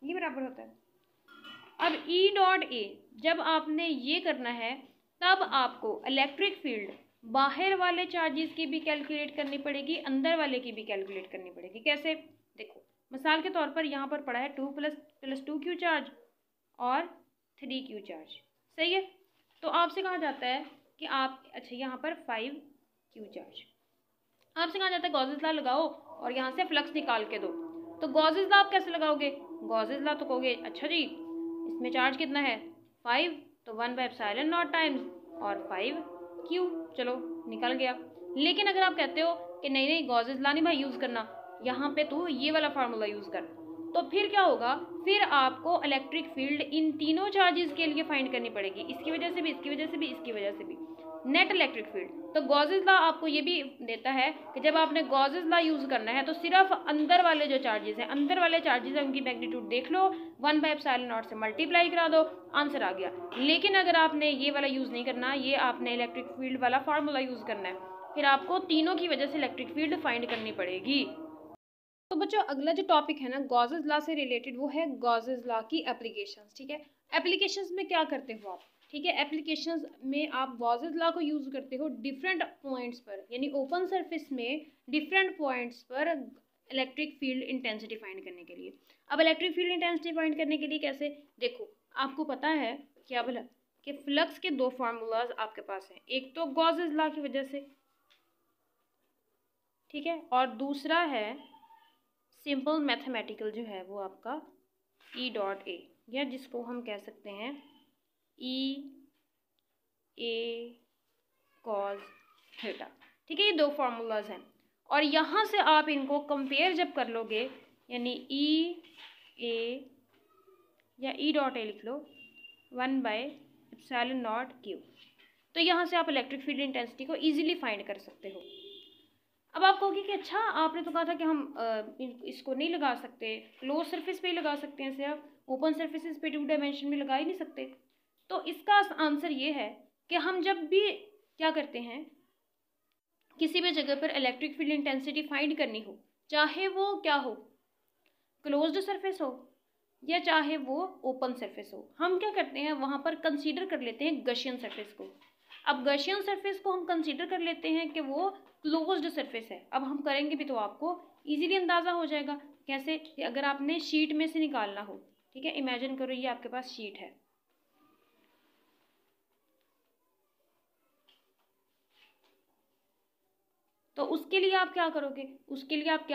S1: ये बराबर होता है। अब E डॉट ए जब आपने ये करना है तब आपको इलेक्ट्रिक फील्ड बाहर वाले चार्जेस की भी कैलकुलेट करनी पड़ेगी, अंदर वाले की भी कैलकुलेट करनी पड़ेगी। कैसे? देखो मिसाल के तौर पर यहाँ पर पड़ा है 2 + 2 चार्ज और 3 Q चार्ज, सही है। तो आपसे कहा जाता है कि आप अच्छा यहाँ पर 5 Q चार्ज, आपसे कहा जाता है गॉसेस लॉ लगाओ और यहाँ से फ्लक्स निकाल के दो। तो गॉसेस लॉ आप कैसे लगाओगे? गॉसेस लॉ तो कहोगे अच्छा जी इसमें चार्ज कितना है 5, तो 1/ε0 टाइम्स और 5 Q, चलो निकल गया। लेकिन अगर आप कहते हो कि नहीं नहीं गॉसेस लॉ नहीं भाई यूज़ करना, यहाँ पे तू ये वाला फार्मूला यूज़ कर, तो फिर क्या होगा, फिर आपको इलेक्ट्रिक फील्ड इन तीनों चार्जेस के लिए फाइंड करनी पड़ेगी, इसकी वजह से भी, इसकी वजह से भी, इसकी वजह से भी, नेट इलेक्ट्रिक फील्ड। तो गॉसेस लॉ आपको ये भी देता है कि जब आपने गॉसेस लॉ यूज़ करना है तो सिर्फ अंदर वाले जो चार्जेस हैं, अंदर वाले चार्जेस हैं उनकी मैग्नीट्यूड देख लो, 1/ε0 से मल्टीप्लाई करा दो, आंसर आ गया। लेकिन अगर आपने ये वाला यूज़ नहीं करना, ये आपने इलेक्ट्रिक फील्ड वाला फार्मूला यूज़ करना है, फिर आपको तीनों की वजह से इलेक्ट्रिक फील्ड फाइंड करनी पड़ेगी। तो बच्चों अगला जो टॉपिक है ना गॉसेस लॉ से रिलेटेड, वो है गॉसेस लॉ की एप्लीकेशंस, ठीक है। एप्लीकेशंस में क्या करते हो आप, ठीक है, एप्लीकेशंस में आप गॉसेस लॉ को यूज़ करते हो डिफरेंट पॉइंट्स पर, यानी ओपन सरफेस में डिफरेंट पॉइंट्स पर इलेक्ट्रिक फील्ड इंटेंसिटी फाइंड करने के लिए। अब इलेक्ट्रिक फील्ड इंटेंसिटी फाइंड करने के लिए कैसे, देखो आपको पता है क्या बोला कि फ्लक्स के 2 फार्मूलाज आपके पास हैं, एक तो गॉसेस लॉ की वजह से, ठीक है, और दूसरा है सिंपल मैथमेटिकल जो है वो आपका E डॉट ए, या जिसको हम कह सकते हैं E A cos थीटा, ठीक है। ये 2 फार्मूलाज हैं और यहाँ से आप इनको कंपेयर जब कर लोगे, यानी ई ए या ई डॉट ए लिख लो 1/ε0 क्यू, तो यहाँ से आप इलेक्ट्रिक फील्ड इंटेंसिटी को इजीली फाइंड कर सकते हो। अब आप कहोगे कि अच्छा आपने तो कहा था कि हम इसको नहीं लगा सकते, क्लोज सरफेस पे ही लगा सकते हैं, सिर्फ ओपन सरफेसेस पे 2 डायमेंशन में लगा ही नहीं सकते। तो इसका आंसर ये है कि हम जब भी क्या करते हैं, किसी भी जगह पर इलेक्ट्रिक फील्ड इंटेंसिटी फाइंड करनी हो, चाहे वो क्या हो, क्लोज्ड सरफेस हो या चाहे वो ओपन सरफेस हो, हम क्या करते हैं वहाँ पर कंसीडर कर लेते हैं गॉसियन सरफेस को। अब गॉसियन सरफेस को हम कंसीडर कर लेते हैं कि वो क्लोज्ड सरफेस है। अब हम करेंगे भी तो आपको इजीली अंदाज़ा हो जाएगा। कैसे? कि अगर आपने शीट में से निकालना हो, ठीक है, इमेजिन करो ये आपके पास शीट है, तो उसके लिए आप क्या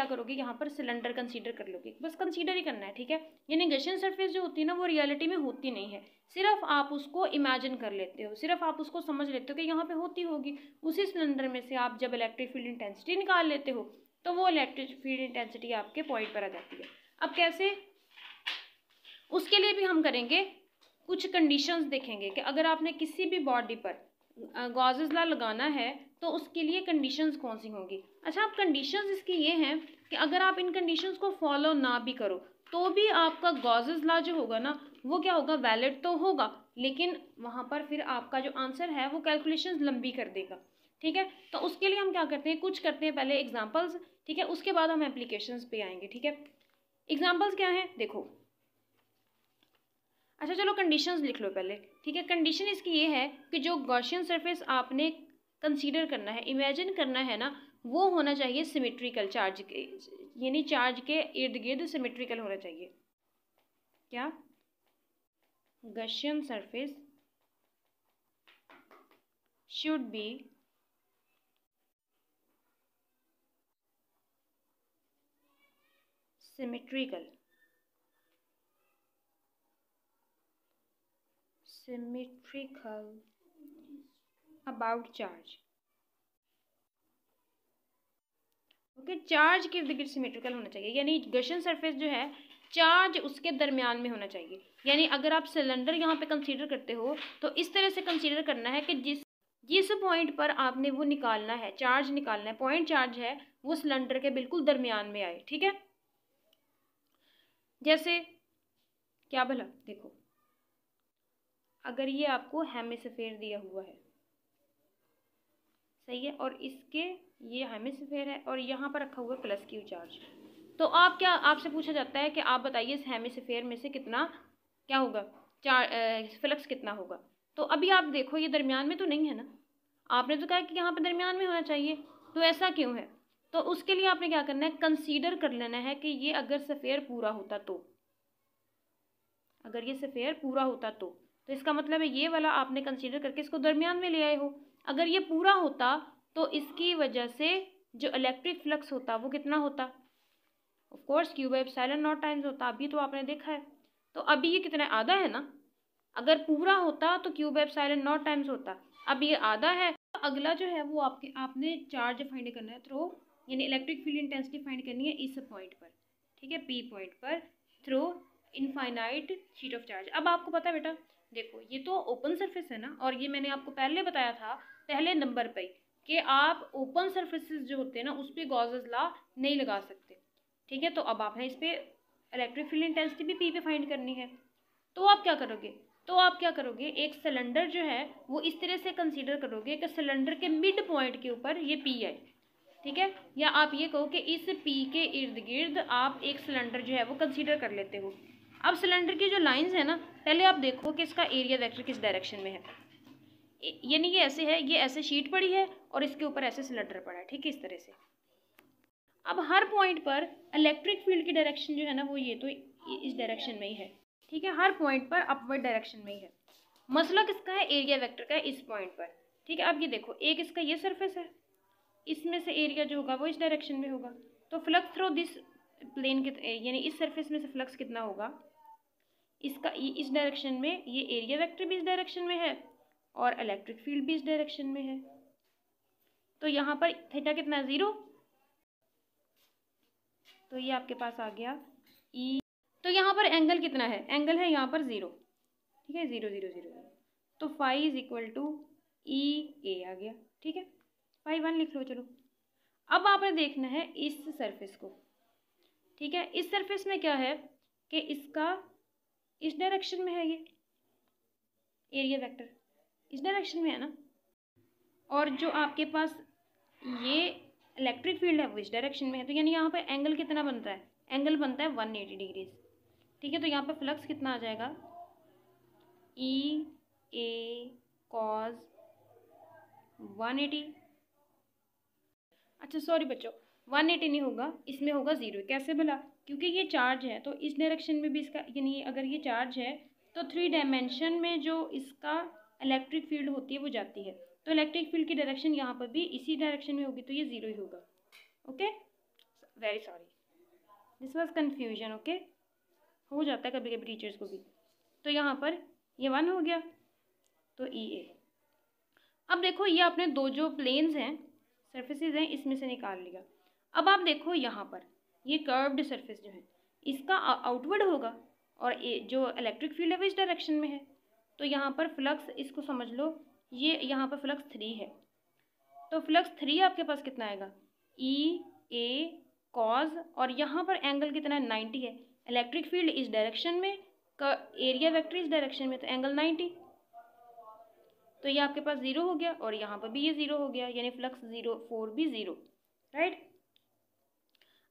S1: करोगे, यहाँ पर सिलेंडर कंसीडर कर लोगे, बस कंसीडर ही करना है, ठीक है। यानी गॉसियन सरफेस जो होती है ना वो रियलिटी में होती नहीं है, सिर्फ आप उसको इमेजिन कर लेते हो, सिर्फ आप उसको समझ लेते हो कि यहाँ पे होती होगी। उसी सिलेंडर में से आप जब इलेक्ट्रिक फील्ड इंटेंसिटी निकाल लेते हो तो वो इलेक्ट्रिक फील्ड इंटेंसिटी आपके पॉइंट पर आ जाती है। अब कैसे? उसके लिए भी हम करेंगे कुछ कंडीशंस देखेंगे कि अगर आपने किसी भी बॉडी पर गॉसेस लॉ लगाना है तो उसके लिए कंडीशंस कौन सी होंगी। अच्छा, अब कंडीशंस इसकी ये हैं कि अगर आप इन कंडीशंस को फॉलो ना भी करो तो भी आपका गॉसेस लॉ जो होगा ना वो क्या होगा, वैलिड तो होगा, लेकिन वहाँ पर फिर आपका जो आंसर है वो कैलकुलेशंस लंबी कर देगा, ठीक है। तो उसके लिए हम क्या करते हैं, कुछ करते हैं पहले एग्जाम्पल्स, ठीक है, उसके बाद हम एप्लीकेशंस पे आएंगे, ठीक है। एग्जाम्पल्स क्या है, देखो, अच्छा चलो कंडीशंस लिख लो पहले, ठीक है। कंडीशन इसकी ये है कि जो गॉसियन सरफेस आपने कंसीडर करना है, इमेजिन करना है ना, वो होना चाहिए सिमेट्रिकल, चार्ज के, यानी चार्ज के इर्द गिर्द सिमेट्रिकल होना चाहिए। क्या? Gaussian surface should be symmetrical about charge. Okay, charge के इर्द गिर्द सिमेट्रिकल होना चाहिए, यानी गॉसियन सरफेस जो है चार्ज उसके दरमियान में होना चाहिए। यानी अगर आप सिलेंडर यहाँ पे कंसीडर करते हो तो इस तरह से कंसीडर करना है कि जिस पॉइंट पर आपने वो निकालना है, चार्ज निकालना है, पॉइंट चार्ज है, वो सिलेंडर के बिल्कुल दरमियान में आए, ठीक है। जैसे क्या भला, देखो, अगर ये आपको हेमिस्फीयर दिया हुआ है, सही है, और इसके ये हेमिस्फीयर है और यहाँ पर रखा हुआ है प्लस क्यू चार्ज, तो आपसे पूछा जाता है कि आप बताइए इस हेमिस्फीयर में से कितना क्या होगा, फ्लक्स कितना होगा। तो अभी आप देखो ये दरमियान में तो नहीं है ना, आपने तो कहा कि यहाँ पे दरमियान में होना चाहिए, तो ऐसा क्यों है? तो उसके लिए आपने क्या करना है, कंसीडर कर लेना है कि ये अगर स्फीयर पूरा होता तो, अगर ये स्फीयर पूरा होता तो इसका मतलब है ये वाला आपने कंसीडर करके इसको दरमियान में ले आए हो। अगर ये पूरा होता तो इसकी वजह से जो इलेक्ट्रिक फ्लक्स होता वो कितना होता, ऑफ कोर्स Q/ε0 टाइम्स होता, अभी तो आपने देखा है। तो अभी ये कितना आधा है ना, अगर पूरा होता तो Q/ε0 टाइम्स होता, अब ये आधा है। अगला जो है वो आपने चार्ज फाइंड करना है थ्रू, यानी इलेक्ट्रिक फील्ड इंटेंसिटी फाइंड करनी है इस पॉइंट पर, ठीक है, P पॉइंट पर, through infinite sheet of charge. अब आपको पता है बेटा, देखो ये तो ओपन सरफेस है ना, और ये मैंने आपको पहले बताया था पहले नंबर पे कि आप ओपन सरफेसेस जो होते हैं ना उस पर गॉसेस लॉ नहीं लगा सकते, ठीक है। तो अब आपने इस पर इलेक्ट्रिक फील्ड इंटेंसिटी भी पी पे फाइंड करनी है, तो आप क्या करोगे, एक सिलेंडर जो है वो इस तरह से कंसीडर करोगे कि सिलेंडर के मिड पॉइंट के ऊपर ये पी है, ठीक है, या आप ये कहो कि इस पी के इर्द गिर्द आप एक सिलेंडर जो है वो कंसीडर कर लेते हो। अब सिलेंडर की जो लाइंस है ना, पहले आप देखो कि इसका एरिया वेक्टर किस डायरेक्शन में है, यानी ये ऐसे है, ये ऐसे शीट पड़ी है और इसके ऊपर ऐसे सिलेंडर पड़ा है, ठीक है, इस तरह से। अब हर पॉइंट पर इलेक्ट्रिक फील्ड की डायरेक्शन जो है ना वो ये तो इस डायरेक्शन में ही है, ठीक है, हर पॉइंट पर अपवर्ड डायरेक्शन में ही है। मसला किसका है, एरिया वेक्टर का है इस पॉइंट पर, ठीक है। अब ये देखो, एक इसका ये सरफेस है, इसमें से एरिया जो होगा वो इस डायरेक्शन में होगा, तो फ्लक्स थ्रू दिस प्लेन के, यानी इस सरफेस में से फ्लक्स कितना होगा, इसका इस डायरेक्शन में, ये एरिया वेक्टर भी इस डायरेक्शन में है और इलेक्ट्रिक फील्ड भी इस डायरेक्शन में है, तो यहाँ पर थीटा कितना है, 0, तो ये आपके पास आ गया ई। तो यहाँ पर एंगल कितना है, एंगल है यहाँ पर 0, ठीक है, 0 0 0 0, तो फाई इज इक्वल टू ई ए आ गया, ठीक है, फाई 1 लिख लो। चलो अब आपने देखना है इस सरफेस को, ठीक है। इस सरफेस में क्या है कि इसका इस डायरेक्शन में है, ये एरिया वेक्टर इस डायरेक्शन में है ना, और जो आपके पास ये इलेक्ट्रिक फील्ड है वो इस डायरेक्शन में है। तो यानी यहाँ पर एंगल कितना बनता है, एंगल बनता है 180 डिग्रीज, ठीक है। तो यहाँ पर फ्लक्स कितना आ जाएगा, ई ए कॉज 180। अच्छा सॉरी बच्चों, 180 नहीं होगा, इसमें होगा 0। कैसे भला, क्योंकि ये चार्ज है तो इस डायरेक्शन में भी इसका, यानी अगर ये चार्ज है तो 3 डायमेंशन में जो इसका इलेक्ट्रिक फील्ड होती है वो जाती है, तो इलेक्ट्रिक फील्ड की डायरेक्शन यहाँ पर भी इसी डायरेक्शन में होगी, तो ये 0 ही होगा। Okay, very sorry, this was confusion. Okay, हो जाता है कभी कभी टीचर्स को भी। तो यहाँ पर ये 1 हो गया, तो ई ए। अब देखो ये आपने दो जो प्लेन्स हैं, सरफेसेस हैं, इसमें से निकाल लिया। अब आप देखो यहाँ पर ये कर्व्ड सरफेस जो है इसका आउटवर्ड होगा और जो इलेक्ट्रिक फील्ड है वो इस डायरेक्शन में है, तो यहाँ पर फ्लक्स, इसको समझ लो ये यहाँ पर फ्लक्स 3 है, तो फ्लक्स 3 आपके पास कितना आएगा, ई ए कॉज, और यहाँ पर एंगल कितना है, 90 है। इलेक्ट्रिक फील्ड इस डायरेक्शन में, एरिया वेक्टर इस डायरेक्शन में, तो एंगल 90, तो ये आपके पास 0 हो गया और यहाँ पर भी ये 0 हो गया, यानी फ्लक्स 0 4 भी 0, राइट।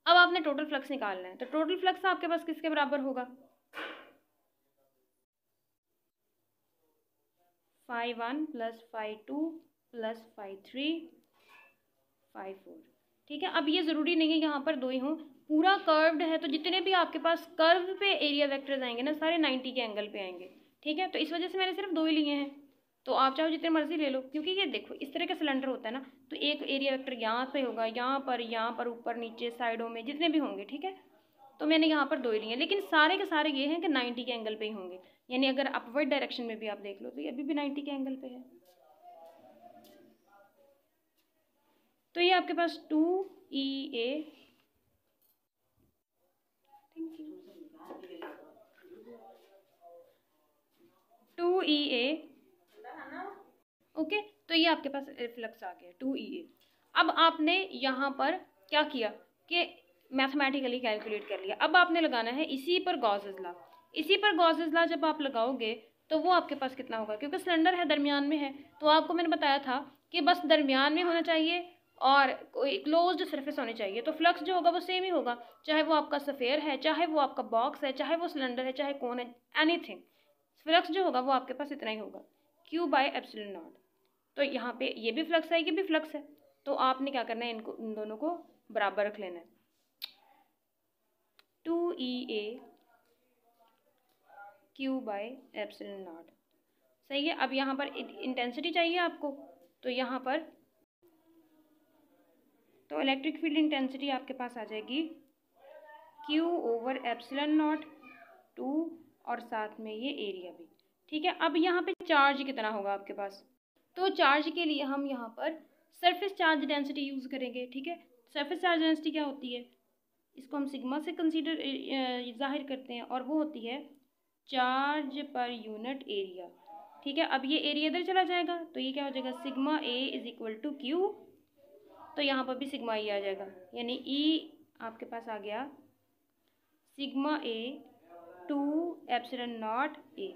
S1: अब आपने टोटल फ्लक्स निकालना है, तो टोटल फ्लक्स आपके पास किसके बराबर होगा, phi 1 plus phi 2 plus phi 3 phi 4, ठीक है। अब ये ज़रूरी नहीं है यहाँ पर 2 ही हों, पूरा कर्व्ड है तो जितने भी आपके पास कर्व पे एरिया वेक्टर्स आएंगे ना, सारे 90 के एंगल पे आएंगे, ठीक है। तो इस वजह से मैंने सिर्फ 2 ही लिए हैं, तो आप चाहो जितने मर्जी ले लो, क्योंकि ये देखो इस तरह का सिलेंडर होता है ना, तो एक एरिया वेक्टर यहाँ पे होगा, यहाँ पर, ऊपर नीचे साइडों में जितने भी होंगे, ठीक है। तो मैंने यहाँ पर 2 ही लिए, लेकिन सारे के सारे ये हैं कि 90 के एंगल पे ही होंगे, यानी अगर अपवर्ड डायरेक्शन में भी आप देख लो तो ये अभी भी 90 के एंगल पे है। तो ये आपके पास 2 E A, thank you, 2 E A, okay. तो ये आपके पास फ्लक्स आ गया 2 ई ए। अब आपने यहाँ पर क्या किया कि मैथमेटिकली कैलकुलेट कर लिया, अब आपने लगाना है इसी पर गॉसेस लॉ। इसी पर गॉसेस लॉ जब आप लगाओगे तो वो आपके पास कितना होगा, क्योंकि सिलेंडर है दरमियान में है, तो आपको मैंने बताया था कि बस दरमियान में होना चाहिए और कोई क्लोज्ड सरफेस होनी चाहिए, तो फ्लक्स जो होगा वो सेम ही होगा, चाहे वो आपका सफ़ेयर है, चाहे वो आपका बॉक्स है, चाहे वो सिलेंडर है, चाहे कौन है, एनीथिंग, फ्लक्स जो होगा वो आपके पास इतना ही होगा, Q बाय एप्सिलॉन नॉट। तो यहाँ पे ये भी फ्लक्स है, ये भी फ्लक्स है, तो आपने क्या करना है, इनको, इन दोनों को बराबर रख लेना है, 2 E A Q by epsilon not, सही है। अब यहाँ पर इंटेंसिटी चाहिए आपको, तो यहाँ पर तो इलेक्ट्रिक फील्ड इंटेंसिटी आपके पास आ जाएगी Q ओवर एप्सिलॉन नॉट 2 और साथ में ये एरिया भी, ठीक है। अब यहाँ पे चार्ज कितना होगा आपके पास, तो चार्ज के लिए हम यहाँ पर सरफेस चार्ज डेंसिटी यूज़ करेंगे, ठीक है। सरफेस चार्ज डेंसिटी क्या होती है, इसको हम सिग्मा से कंसीडर जाहिर करते हैं, और वो होती है चार्ज पर यूनिट एरिया, ठीक है। अब ये एरिया इधर चला जाएगा तो ये क्या हो जाएगा, sigma A is equal to Q, तो यहाँ पर भी सिग्मा ई आ जाएगा, यानी ई आपके पास आ गया sigma A 2 epsilon not a,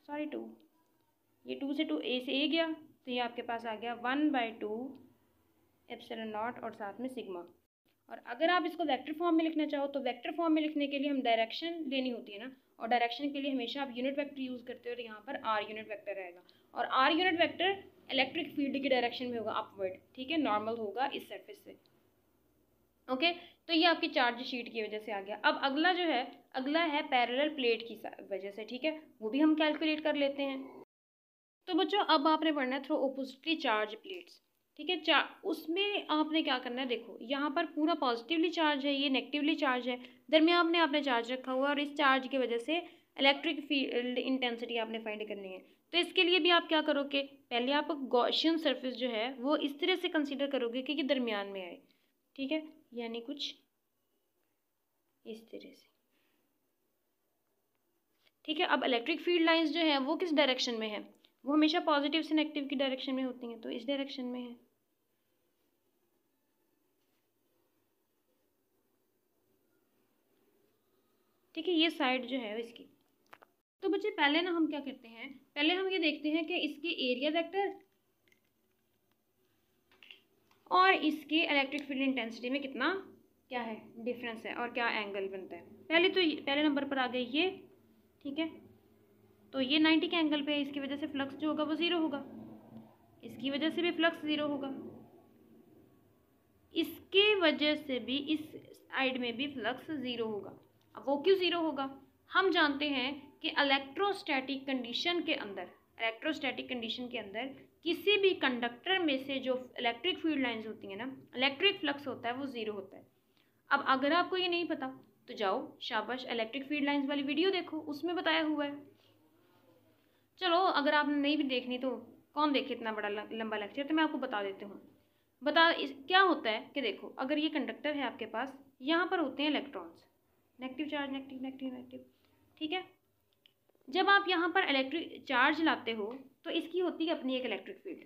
S1: sorry 2, ये 2 से 2 ए से ए गया, तो ये आपके पास आ गया 1/2 एप्सिलॉन नॉट और साथ में सिग्मा। और अगर आप इसको वेक्टर फॉर्म में लिखना चाहो तो वेक्टर फॉर्म में लिखने के लिए हम डायरेक्शन लेनी होती है ना, और डायरेक्शन के लिए हमेशा आप यूनिट वेक्टर यूज़ करते हो, और यहाँ पर आर यूनिट वेक्टर रहेगा, और R unit vector electric field की डायरेक्शन में होगा अपवर्ड, ठीक है, नॉर्मल होगा इस सरफेस से, ओके। तो ये आपकी चार्ज शीट की वजह से आ गया। अब अगला जो है, अगला है पैरेलल प्लेट की वजह से, ठीक है, वो भी हम कैलकुलेट कर लेते हैं। तो बच्चों अब आपने पढ़ना है थ्रू ऑपोजिटली चार्ज प्लेट्स, ठीक है। उसमें आपने क्या करना है, देखो यहाँ पर पूरा पॉजिटिवली चार्ज है, ये नेगेटिवली चार्ज है, दरमियान में आपने चार्ज रखा हुआ है, और इस चार्ज की वजह से इलेक्ट्रिक फील्ड इंटेंसिटी आपने फाइंड करनी है। तो इसके लिए भी आप क्या करोगे, पहले आप गॉसियन सरफेस जो है वो इस तरह से कंसीडर करोगे कि ये दरमियान में आए, ठीक है, यानी कुछ इस तरह से, ठीक है। अब इलेक्ट्रिक फील्ड लाइंस जो है वो किस डायरेक्शन में है, वो हमेशा पॉजिटिव से नेगेटिव की डायरेक्शन में होती हैं, तो इस डायरेक्शन में है। ठीक है, ये साइड जो है इसकी। तो बच्चे पहले ना हम क्या करते हैं, पहले हम ये देखते हैं कि इसके एरिया वेक्टर और इसके इलेक्ट्रिक फील्ड इंटेंसिटी में कितना क्या है डिफरेंस है और क्या एंगल बनता है। पहले नंबर पर आ गई ये, ठीक है। तो ये 90 के एंगल पे है, इसकी वजह से फ्लक्स जो होगा वो 0 होगा, इसकी वजह से भी फ्लक्स 0 होगा, इसके वजह से भी इस साइड में भी फ्लक्स 0 होगा। अब वो क्यों 0 होगा, हम जानते हैं कि इलेक्ट्रोस्टैटिक कंडीशन के अंदर किसी भी कंडक्टर में से जो इलेक्ट्रिक फील्ड लाइंस होती हैं ना, इलेक्ट्रिक फ्लक्स होता है वो 0 होता है। अब अगर आपको ये नहीं पता तो जाओ शाबाश इलेक्ट्रिक फील्ड लाइंस वाली वीडियो देखो, उसमें बताया हुआ है। चलो अगर आपने नहीं भी देखनी तो कौन देखे इतना बड़ा लंबा लेक्चर, तो मैं आपको बता देती हूँ। क्या होता है कि देखो, अगर ये कंडक्टर है आपके पास, यहाँ पर होते हैं electrons, negative charge negative negative negative, ठीक है। जब आप यहाँ पर इलेक्ट्रिक चार्ज लाते हो तो इसकी होती है अपनी एक इलेक्ट्रिक फील्ड,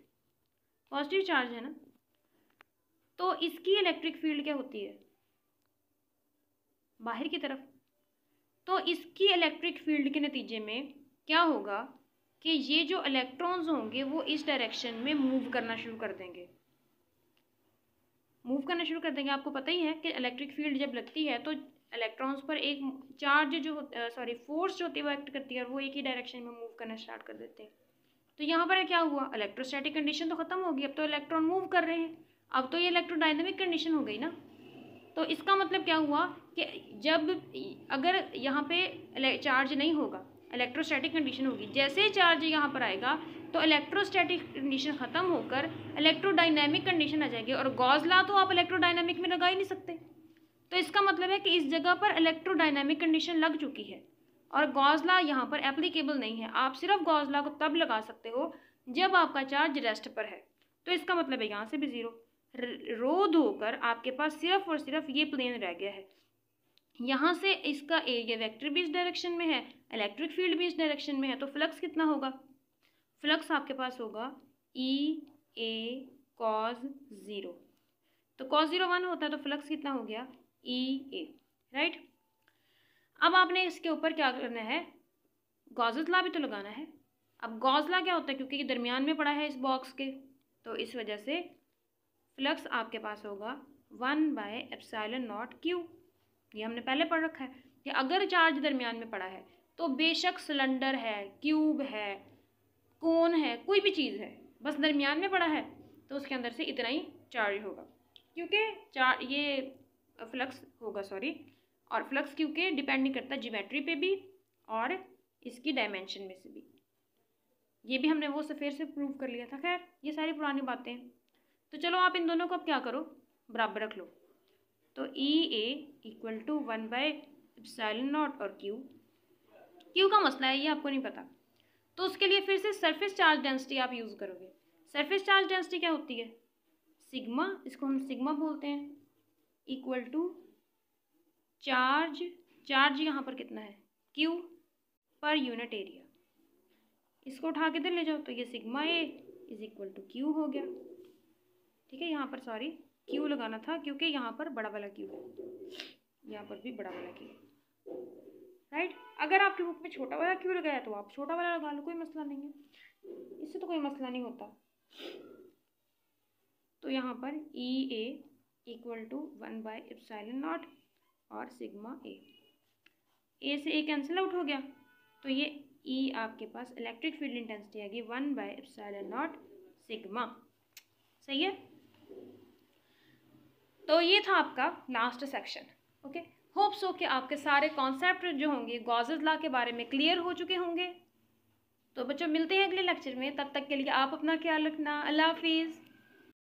S1: पॉजिटिव चार्ज है ना, तो इसकी इलेक्ट्रिक फील्ड क्या होती है बाहर की तरफ। तो इसकी इलेक्ट्रिक फील्ड के नतीजे में क्या होगा कि ये जो इलेक्ट्रॉन्स होंगे वो इस डायरेक्शन में मूव करना शुरू कर देंगे, आपको पता ही है कि इलेक्ट्रिक फील्ड जब लगती है तो इलेक्ट्रॉन्स पर एक चार्ज जो फोर्स जो होती है वो एक्ट करती है और वो एक ही डायरेक्शन में मूव करना स्टार्ट कर देते हैं। तो यहाँ पर क्या हुआ, इलेक्ट्रोस्टैटिक कंडीशन तो खत्म होगी, अब तो इलेक्ट्रॉन मूव कर रहे हैं, अब तो ये इलेक्ट्रोडायनेमिक कंडीशन हो गई ना। तो इसका मतलब क्या हुआ कि जब अगर यहाँ पे चार्ज नहीं होगा, इलेक्ट्रोस्टैटिक कंडीशन होगी, जैसे ही चार्ज यहाँ पर आएगा तो इलेक्ट्रोस्टैटिक कंडीशन ख़त्म होकर इलेक्ट्रोडायनेमिक कंडीशन आ जाएगी, और गॉस लॉ तो आप इलेक्ट्रोडायनेमिक में लगा ही नहीं सकते। तो इसका मतलब है कि इस जगह पर इलेक्ट्रोडायनेमिक कंडीशन लग चुकी है और गॉस लॉ यहाँ पर एप्लीकेबल नहीं है। आप सिर्फ गॉस लॉ को तब लगा सकते हो जब आपका चार्ज रेस्ट पर है। तो इसका मतलब है यहाँ से भी 0 रोध होकर आपके पास सिर्फ और सिर्फ ये प्लेन रह गया है। यहाँ से इसका एरिया वेक्टर भी इस डायरेक्शन में है, इलेक्ट्रिक फील्ड भी इस डायरेक्शन में है, तो फ्लक्स कितना होगा, फ्लक्स आपके पास होगा E A cos 0। तो cos 0 1 होता है, तो फ्लक्स कितना हो गया E A, राइट। अब आपने इसके ऊपर क्या करना है, गॉसेस लॉ भी तो लगाना है। अब गॉस लॉ क्या होता है, क्योंकि ये दरमियान में पड़ा है इस बॉक्स के, तो इस वजह से फ्लक्स आपके पास होगा 1/ε0 Q। ये हमने पहले पढ़ रखा है कि अगर चार्ज दरमियान में पड़ा है तो बेशक सिलेंडर है, क्यूब है, कोन है, कोई भी चीज़ है, बस दरमियान में पड़ा है तो उसके अंदर से इतना ही चार्ज होगा, क्योंकि ये फ्लक्स होगा और फ्लक्स क्योंकि डिपेंड नहीं करता ज्योमेट्री पे भी और इसकी डायमेंशन में से भी। ये भी हमने वो फिर से प्रूव कर लिया था। खैर ये सारी पुरानी बातें हैं। तो चलो आप इन दोनों को अब क्या करो, बराबर रख लो। तो EA = 1/ε0 और Q का मसला है, ये आपको नहीं पता, तो उसके लिए फिर से सरफेस चार्ज डेंसिटी आप यूज़ करोगे। सरफेस चार्ज डेंसिटी क्या होती है, सिग्मा, इसको हम सिग्मा बोलते हैं, इक्वल टू चार्ज यहाँ पर कितना है Q पर यूनिट एरिया। इसको उठा के इधर ले जाओ तो ये सिग्मा A = Q हो गया। ठीक है, यहाँ पर Q लगाना था क्योंकि यहाँ पर बड़ा वाला Q है, यहाँ पर भी बड़ा वाला Q, राइट। अगर आपकी बुक में छोटा वाला Q लगाया तो आप छोटा वाला लगा लो, कोई मसला नहीं है, इससे तो कोई मसला नहीं होता। तो यहाँ पर EA = 1/ε0 और सिग्मा A से A कैंसिल आउट हो गया, तो ये E आपके पास इलेक्ट्रिक फील्ड इंटेंसिटी आएगी 1/ε0 सिग्मा। सही है, तो ये था आपका last section. Okay, hope so कि आपके सारे कॉन्सेप्ट जो होंगे गॉसेस लॉ के बारे में क्लियर हो चुके होंगे। तो बच्चों मिलते हैं अगले लेक्चर में, तब तक के लिए आप अपना ख्याल रखना। अल्लाह हाफिज़।